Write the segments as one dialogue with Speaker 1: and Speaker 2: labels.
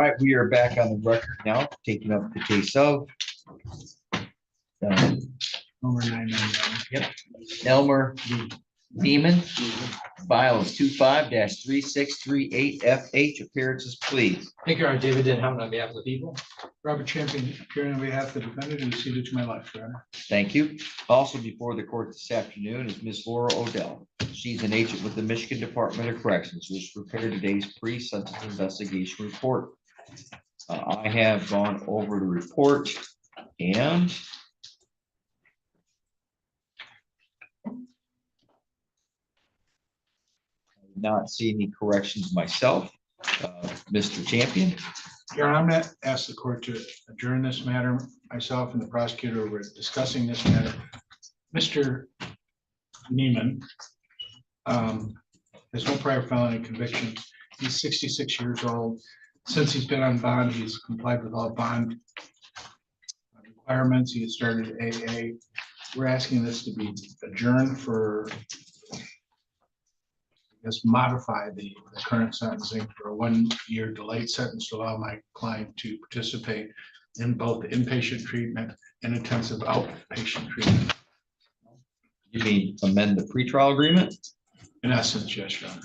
Speaker 1: right, we are back on the record now, taking up the case of
Speaker 2: Over 999.
Speaker 1: yep, Elmer Demon. File is 25-3638FH. Appearances, please.
Speaker 3: Thank you, David Denham, on behalf of the people.
Speaker 2: Robert Champion, appearing on behalf of the defendant, who is seated to my left, Your Honor.
Speaker 1: Thank you. Also before the court this afternoon is Ms. Laura Odell. She's an agent with the Michigan Department of Corrections, who has prepared today's pre-sentence investigation report. I have gone over the report and not see any corrections myself. Mr. Champion.
Speaker 2: Your Honor, I'm going to ask the court to adjourn this matter. Myself and the prosecutor were discussing this matter. Mr. Neiman has no prior felony convictions. He's 66 years old. Since he's been on bond, he's complied with all bond requirements. He has started AA. We're asking this to be adjourned for, modify the current sentencing for a 1-year delayed sentence to allow my client to participate in both inpatient treatment and intensive outpatient treatment.
Speaker 1: You mean amend the pretrial agreement?
Speaker 2: In essence, yes, Your Honor.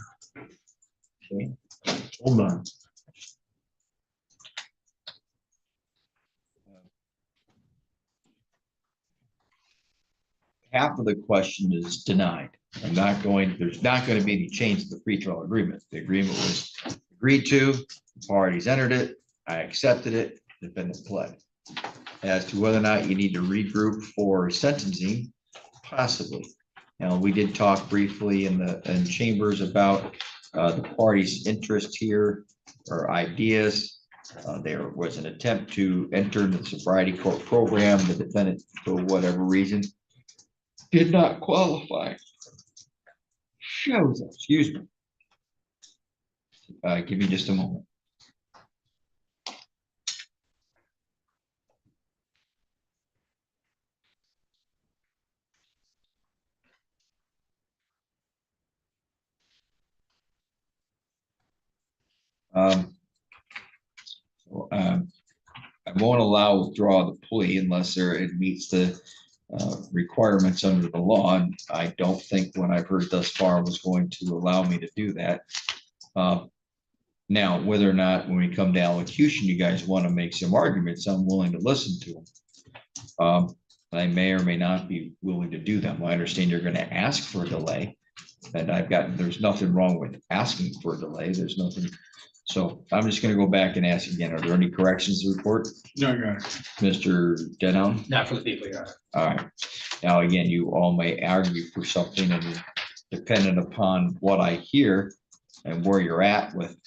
Speaker 1: Okay. Hold on. Half of the question is denied. There's not going to be any change to the pretrial agreement. The agreement was agreed to, the parties entered it, I accepted it, defendant pled. As to whether or not you need to regroup for sentencing, possibly. Now, we did talk briefly in chambers about the parties' interest here or ideas. There was an attempt to enter the sobriety court program. The defendant, for whatever reason, did not qualify. Shows, excuse me. Give me just a moment. I won't allow withdraw the plea unless it meets the requirements under the law, and I don't think what I've heard thus far was going to allow me to do that. Now, whether or not when we come to allocution, you guys want to make some arguments, I'm willing to listen to them. I may or may not be willing to do them. I understand you're going to ask for a delay, and there's nothing wrong with asking for a delay. There's nothing. So I'm just going to go back and ask again, are there any corrections to report?
Speaker 2: No, Your Honor.
Speaker 1: Mr. Denham?
Speaker 3: Not for the people, Your Honor.
Speaker 1: All right. Now, again, you all may argue for something, and dependent upon what I hear and where you're at with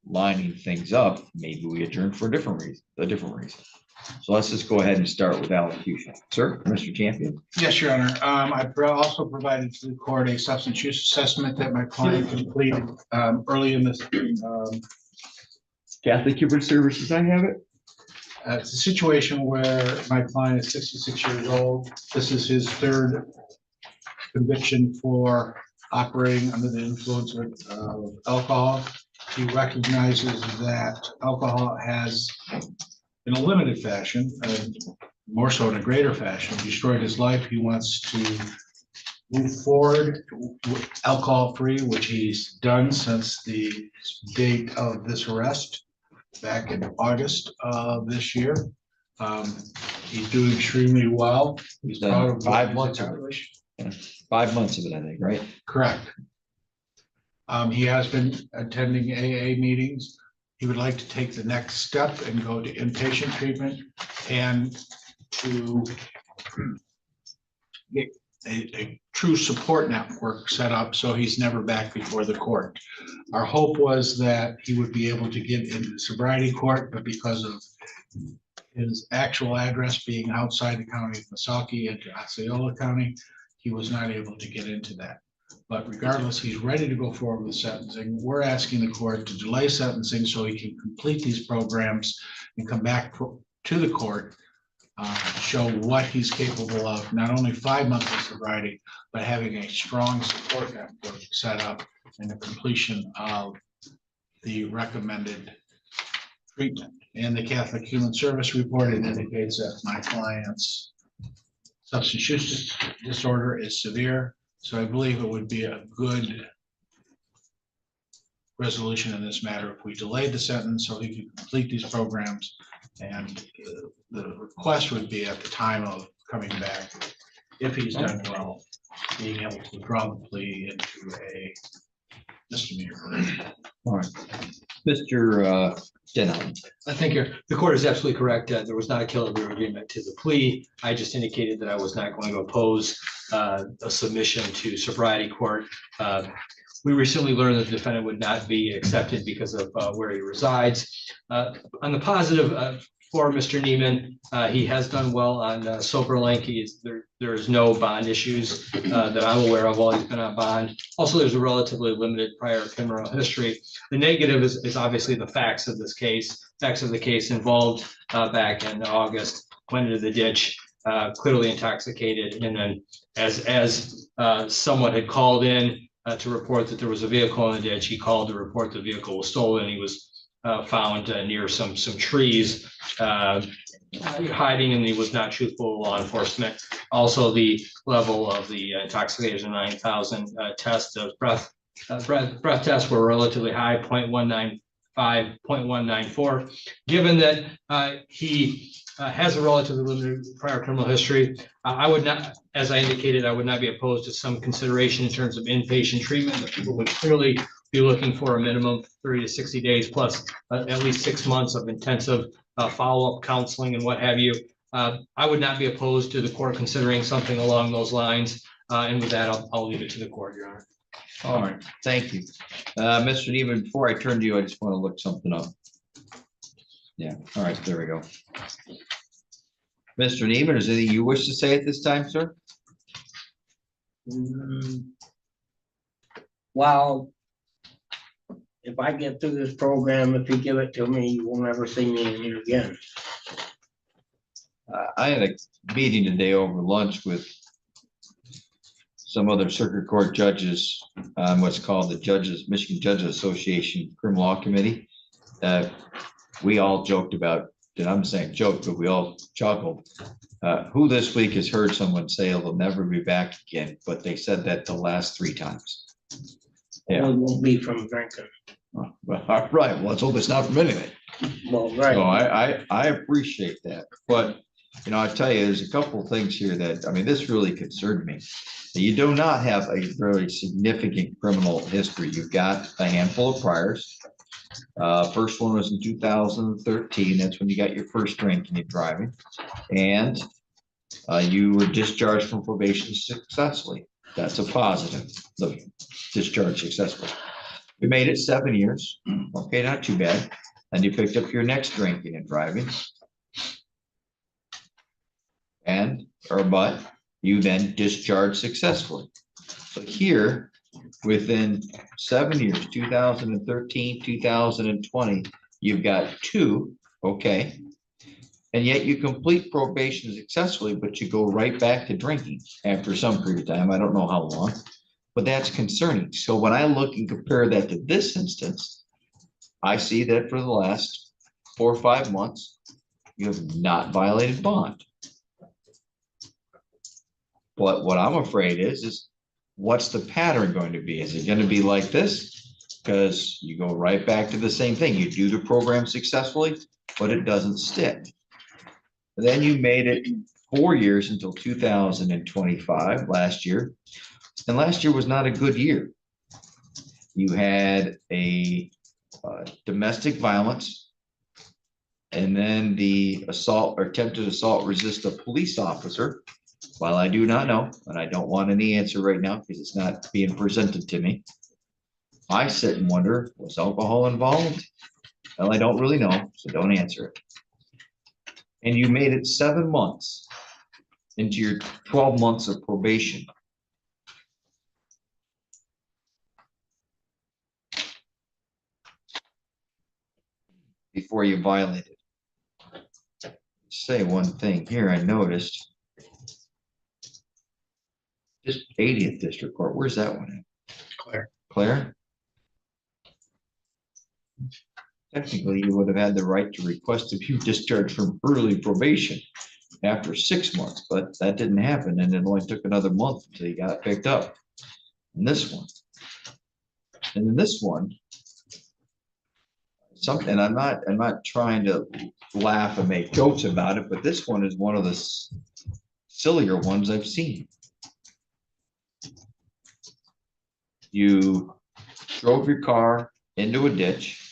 Speaker 1: lining things up, maybe we adjourn for a different reason. So let's just go ahead and start with allocution. Sir, Mr. Champion.
Speaker 2: Yes, Your Honor. I also provided to the court a substance use assessment that my client completed early in this.
Speaker 1: Catholic Human Services, I have it.
Speaker 2: It's a situation where my client is 66 years old. This is his third conviction for operating under the influence of alcohol. He recognizes that alcohol has, in a limited fashion, more so in a greater fashion, destroyed his life. He wants to move forward alcohol-free, which he's done since the date of this arrest back in August of this year. He's doing extremely well. He's proud of
Speaker 1: 5 months of
Speaker 2: it.
Speaker 1: 5 months of it, I think, right?
Speaker 2: Correct. He has been attending AA meetings. He would like to take the next step and go to inpatient treatment and to get a true support network set up so he's never back before the court. Our hope was that he would be able to get into the sobriety court, but because of his actual address being outside the county of Missaukee into Osceola County, he was not able to get into that. But regardless, he's ready to go forward with sentencing. We're asking the court to delay sentencing so he can complete these programs and come back to the court, show what he's capable of, not only 5 months of sobriety, but having a strong support network set up and the completion of the recommended treatment. In the Catholic Human Service Report, it indicates that my client's substance use disorder is severe. So I believe it would be a good resolution in this matter if we delayed the sentence so he could complete these programs. And the request would be at the time of coming back, if he's done well, being able to withdraw the plea into a misdemeanor.
Speaker 1: All right. Mr. Denham.
Speaker 3: I think the court is absolutely correct. There was not a killer agreement to the plea. I just indicated that I was not going to oppose a submission to sobriety court. We recently learned that the defendant would not be accepted because of where he resides. On the positive, for Mr. Neiman, he has done well on sober link. There is no bond issues that I'm aware of while he's been on bond. Also, there's a relatively limited prior criminal history. The negative is obviously the facts of this case. Facts of the case involved back in August, went into the ditch, clearly intoxicated, and then as someone had called in to report that there was a vehicle in the ditch, he called to report the vehicle was stolen. He was found near some trees, hiding, and he was not truthful to law enforcement. Also, the level of the intoxication 9,000 test of breath tests were relatively high, 0.195, 0.194. Given that he has a relatively limited prior criminal history, I would not, as I indicated, I would not be opposed to some consideration in terms of inpatient treatment. The people would clearly be looking for a minimum 30 to 60 days plus at least 6 months of intensive follow-up counseling and what have you. I would not be opposed to the court considering something along those lines. And with that, I'll leave it to the court, Your Honor.
Speaker 1: All right, thank you. Mr. Neiman, before I turn to you, I just want to look something up. Yeah, all right, there we go. Mr. Neiman, is there anything you wish to say at this time, sir?
Speaker 4: Well, if I get through this program, if you give it to me, you will never see me in here again.
Speaker 1: I had a meeting today over lunch with some other circuit court judges on what's called the Michigan Judges Association Criminal Law Committee. We all joked about, and I'm saying joke, but we all chuckled. Who this week has heard someone say they'll never be back again, but they said that the last 3 times. Yeah.
Speaker 4: It won't be from drinking.
Speaker 1: Well, all right. Well, let's hope it's not from anything.
Speaker 4: Well, right.
Speaker 1: So I appreciate that, but you know, I tell you, there's a couple of things here that, I mean, this really concerned me. You do not have a very significant criminal history. You've got a handful of priors. First one was in 2013. That's when you got your first drink and you're driving, and you were discharged from probation successfully. That's a positive. The discharge successfully. You made it 7 years. Okay, not too bad. And you picked up your next drinking and driving. But you then discharged successfully. So here, within 7 years, 2013, 2020, you've got 2, okay. And yet you complete probation successfully, but you go right back to drinking after some period of time. I don't know how long, but that's concerning. So when I look and compare that to this instance, I see that for the last 4 or 5 months, you have not violated bond. But what I'm afraid is what's the pattern going to be? Is it going to be like this? Because you go right back to the same thing. You do the program successfully, but it doesn't stick. And then you made it 4 years until 2025, last year. And last year was not a good year. You had a domestic violence, and then the assault or attempted assault resist a police officer. While I do not know, and I don't want any answer right now because it's not being presented to me, I sit and wonder, was alcohol involved? Well, I don't really know, so don't answer it. And you made it 7 months into your 12 months of probation. Before you violated. Say one thing here, I noticed. This 80th District Court, where's that one at?
Speaker 4: Claire.
Speaker 1: Claire? technically you would have had the right to request to be discharged from early probation after 6 months, but that didn't happen, and it only took another month until you got picked up. And this one. And in this one, something, I'm not trying to laugh and make jokes about it, but this one is one of the sillier ones I've seen. You drove your car into a ditch.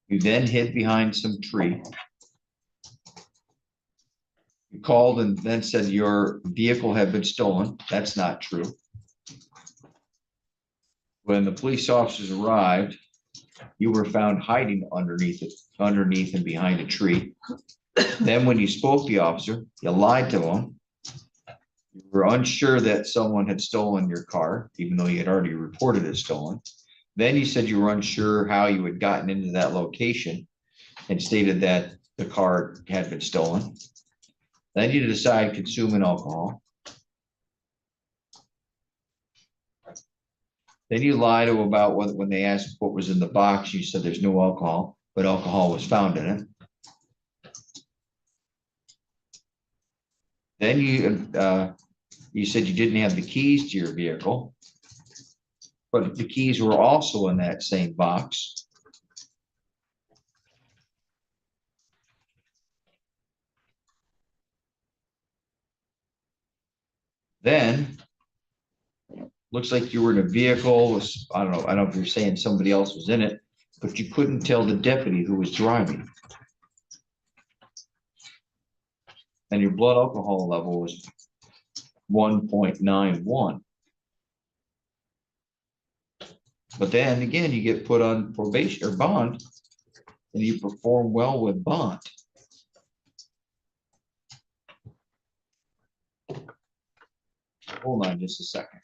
Speaker 1: You then hid behind some tree. You called and then said your vehicle had been stolen. That's not true. When the police officers arrived, you were found hiding underneath and behind a tree. Then when you spoke to the officer, you lied to him. You were unsure that someone had stolen your car, even though you had already reported it stolen. Then you said you were unsure how you had gotten into that location and stated that the car had been stolen. Then you decide consuming alcohol. Then you lied to about when they asked what was in the box, you said there's no alcohol, but alcohol was found in it. Then you said you didn't have the keys to your vehicle, but the keys were also in that same box. Then looks like you were in a vehicle. I don't know if you're saying somebody else was in it, but you couldn't tell the deputy who was driving. And your blood alcohol level was 1.91. But then again, you get put on probation or bond, and you perform well with bond. Hold on just a second.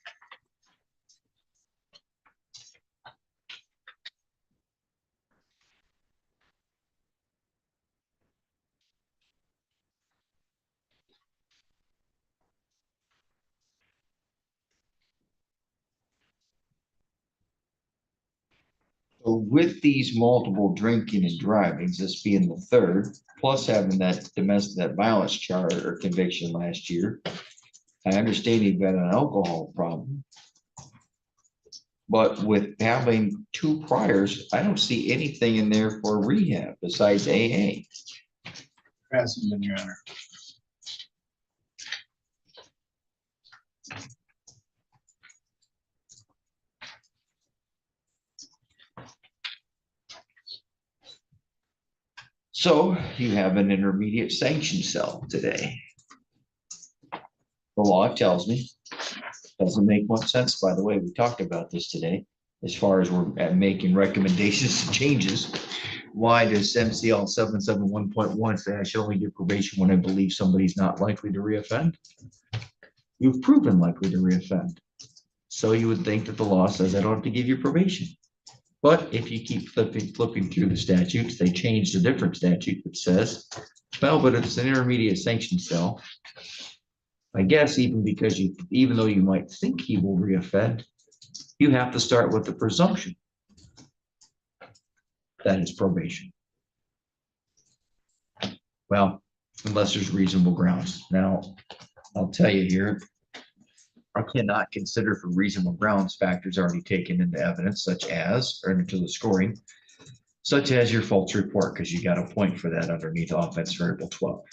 Speaker 1: So with these multiple drinking and drivings, this being the third, plus having that domestic violence charge or conviction last year, I understand you've got an alcohol problem. But with having 2 priors, I don't see anything in there for rehab besides AA.
Speaker 2: Hasn't been, Your Honor.
Speaker 1: So you have an intermediate sanction cell today. The law tells me, doesn't make much sense, by the way, we talked about this today, as far as we're making recommendations to changes. Why does MCL 771.1 say I should only do probation when I believe somebody's not likely to reoffend? You've proven likely to reoffend. So you would think that the law says I don't have to give you probation. But if you keep flipping through the statutes, they changed a different statute that says, well, but it's an intermediate sanction cell. I guess even though you might think he will reoffend, you have to start with the presumption that is probation. Well, unless there's reasonable grounds. Now, I'll tell you here, I cannot consider for reasonable grounds factors already taken into evidence, such as, or into the scoring, such as your false report, because you got a point for that underneath offense variable 12.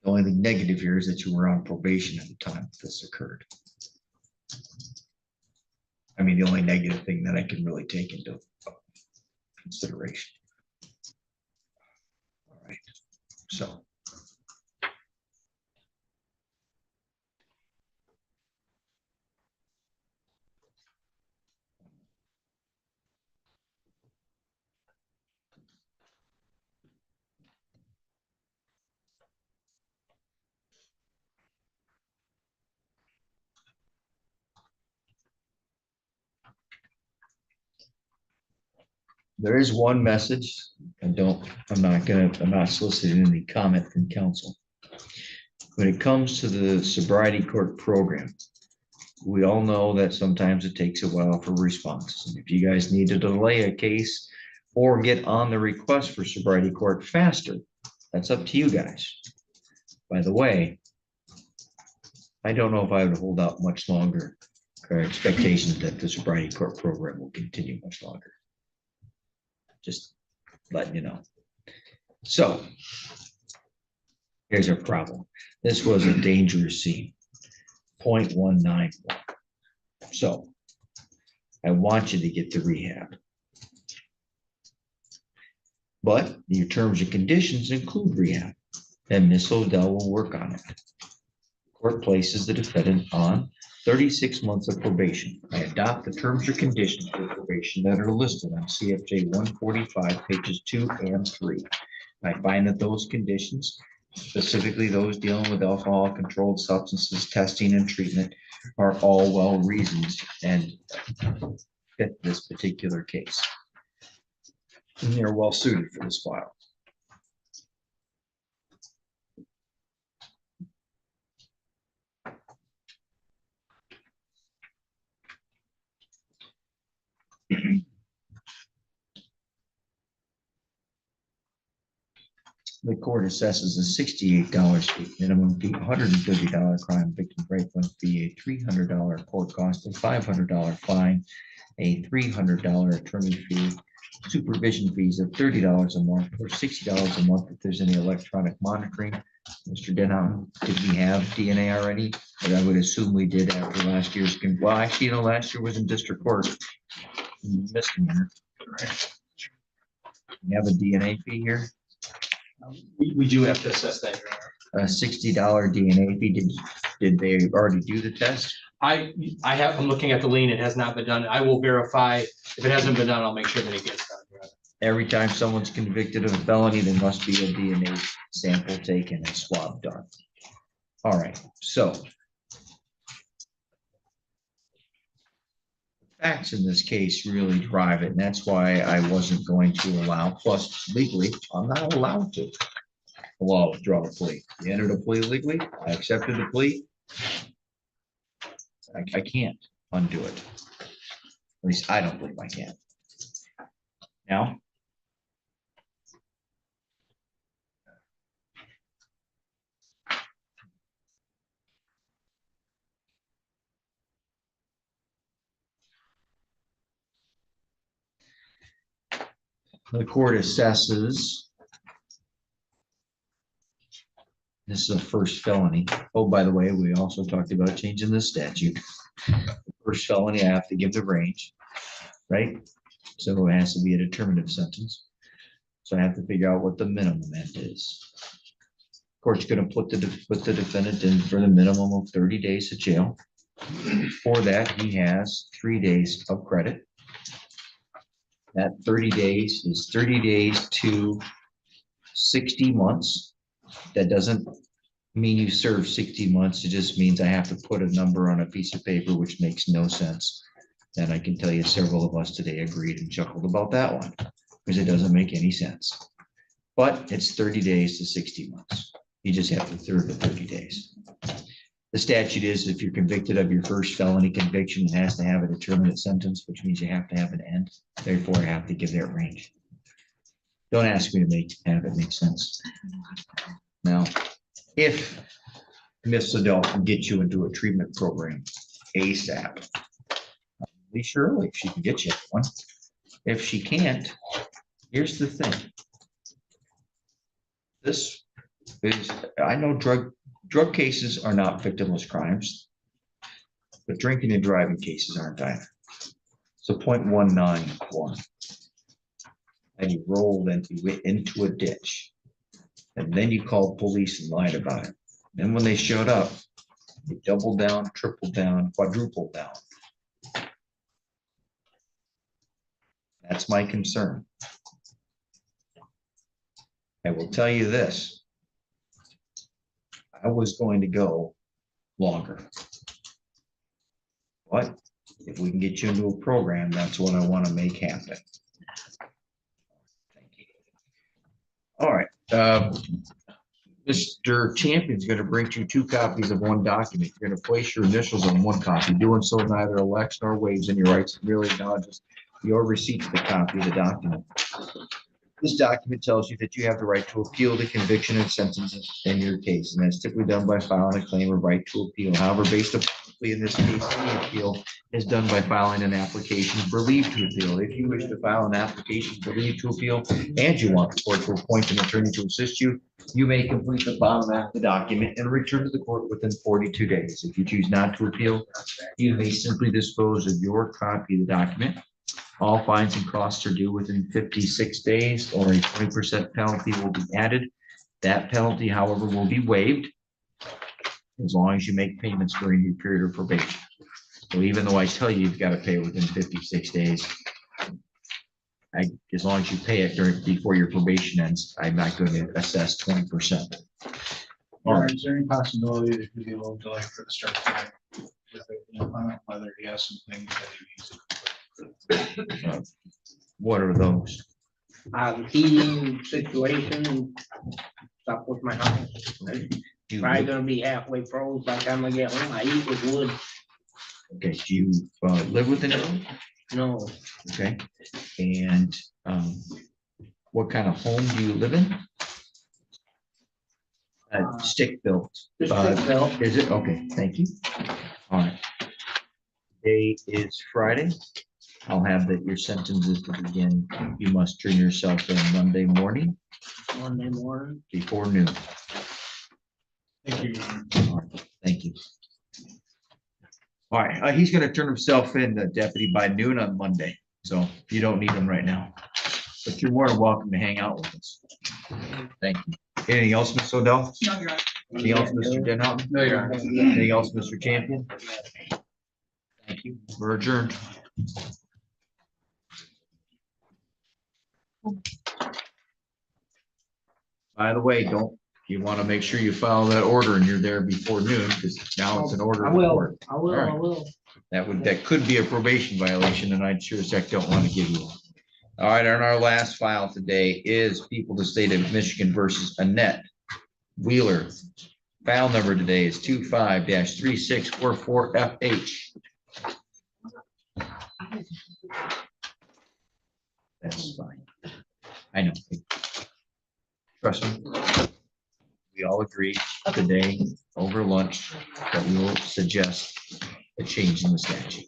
Speaker 1: The only thing negative here is that you were on probation at the time this occurred. I mean, the only negative thing that I can really take into consideration. All right, so. There is one message, I'm not soliciting any comment from council. When it comes to the sobriety court program, we all know that sometimes it takes a while for responses. And if you guys need to delay a case or get on the request for sobriety court faster, that's up to you guys. By the way, I don't know if I would hold out much longer or expectations that the sobriety court program will continue much longer. Just letting you know. So here's our problem. This was a dangerous scene, 0.191. So I want you to get to rehab. But your terms and conditions include rehab, and Ms. Odell will work on it. Court places the defendant on 36 months of probation. I adopt the terms or conditions for probation that are listed on CFJ 145, pages 2 and 3. I find that those conditions, specifically those dealing with alcohol, controlled substances, testing and treatment, are all well reasoned and fit this particular case. And they're well suited for this file. The court assesses a $68 fee, minimum fee, $130 crime victim break-in fee, a $300 court cost, a $500 fine, a $300 attorney fee, supervision fees of $30 a month or $60 a month if there's any electronic monitoring. Mr. Denham, did we have DNA already? But I would assume we did after last year's, well, actually, last year was in district court. Misdemeanor. We have a DNA fee here.
Speaker 3: We do have to assess that, Your Honor.
Speaker 1: A $60 DNA fee. Did they already do the test?
Speaker 3: I'm looking at the lien. It has not been done. I will verify. If it hasn't been done, I'll make sure that it gets done, Your Honor.
Speaker 1: Every time someone's convicted of a felony, there must be a DNA sample taken and swab done. All right, so facts in this case really drive it, and that's why I wasn't going to allow, plus legally, I'm not allowed to withdraw a plea. You entered a plea legally, I accepted the plea. I can't undo it. At least I don't believe I can. Now, the court assesses. This is a first felony. Oh, by the way, we also talked about changing the statute. The first felony, I have to give the range, right? So it has to be a determinative sentence. So I have to figure out what the minimum end is. Court's going to put the defendant in for the minimum of 30 days of jail. For that, he has 3 days of credit. That 30 days is 30 days to 60 months. That doesn't mean you serve 60 months. It just means I have to put a number on a piece of paper, which makes no sense. And I can tell you several of us today agreed and chuckled about that one because it doesn't make any sense. But it's 30 days to 60 months. You just have to serve the 30 days. The statute is if you're convicted of your first felony conviction, it has to have a determinate sentence, which means you have to have an end. Therefore, I have to give that range. Don't ask me to have it make sense. Now, if Ms. Adele can get you into a treatment program ASAP, be surely she can get you one. If she can't, here's the thing. This is, I know drug cases are not victimless crimes, but drinking and driving cases aren't either. So 0.191. And you rolled into a ditch. And then you called police and lied about it. Then when they showed up, they doubled down, tripled down, quadrupled down. That's my concern. I will tell you this. I was going to go longer. But if we can get you into a program, that's what I want to make happen. Thank you. All right. Mr. Champion's gonna bring you 2 copies of one document. You're gonna place your initials on one copy. Doing so neither elects nor waives any rights, and really acknowledges your receipt of the copy of the document. This document tells you that you have the right to appeal the conviction and sentence in your case, and that's typically done by filing a claim of right to appeal. However, based upon in this case, the appeal is done by filing an application for leave to appeal. If you wish to file an application for leave to appeal and you want the court to appoint an attorney to assist you, you may complete the bottom half of the document and return to the court within 42 days. If you choose not to appeal, you may simply dispose of your copy of the document. All fines and costs are due within 56 days, or a 20% penalty will be added. That penalty, however, will be waived as long as you make payments during your period of probation. So even though I tell you you've got to pay within 56 days, as long as you pay it before your probation ends, I'm not going to assess 20%.
Speaker 2: Is there any possibility that could be a little delay for the start time? Whether he has some things that he needs to complete.
Speaker 1: What are those?
Speaker 4: Heating situation, stuff with my house.
Speaker 1: Do you
Speaker 4: Probably
Speaker 1: live-
Speaker 4: gonna be halfway froze by the time I get home. I eat with wood.
Speaker 1: Okay, do you live with anyone?
Speaker 4: No,
Speaker 1: Okay, and what kind of home do you live in? Stick built.
Speaker 4: just stick built.
Speaker 1: Is it? Okay, thank you. All right. Today is Friday. I'll have that your sentence is to begin. You must turn yourself in Monday morning
Speaker 4: Monday morning.
Speaker 1: before noon.
Speaker 2: Thank you.
Speaker 1: All right, thank you. All right, he's gonna turn himself in, the deputy, by noon on Monday, so you don't need him right now. But you're more than welcome to hang out with us. Thank you. Anything else, Ms. Odell?
Speaker 5: No, you're right.
Speaker 1: Anything else, Mr. Denhoff?
Speaker 2: No, you're right.
Speaker 1: Anything else, Mr. Champion? Thank you. We're adjourned. By the way, you want to make sure you follow that order and you're there before noon, because now it's an order.
Speaker 4: I
Speaker 1: of
Speaker 4: will,
Speaker 1: court.
Speaker 4: I will, I will.
Speaker 1: That could be a probation violation, and I'd sure as heck don't want to give you one. All right, and our last file today is People of the State of Michigan versus Annette Wheeler. File number today is 25-3644FH. That's fine. I know. Trust me. We all agree today over lunch that we will suggest a change in the statute.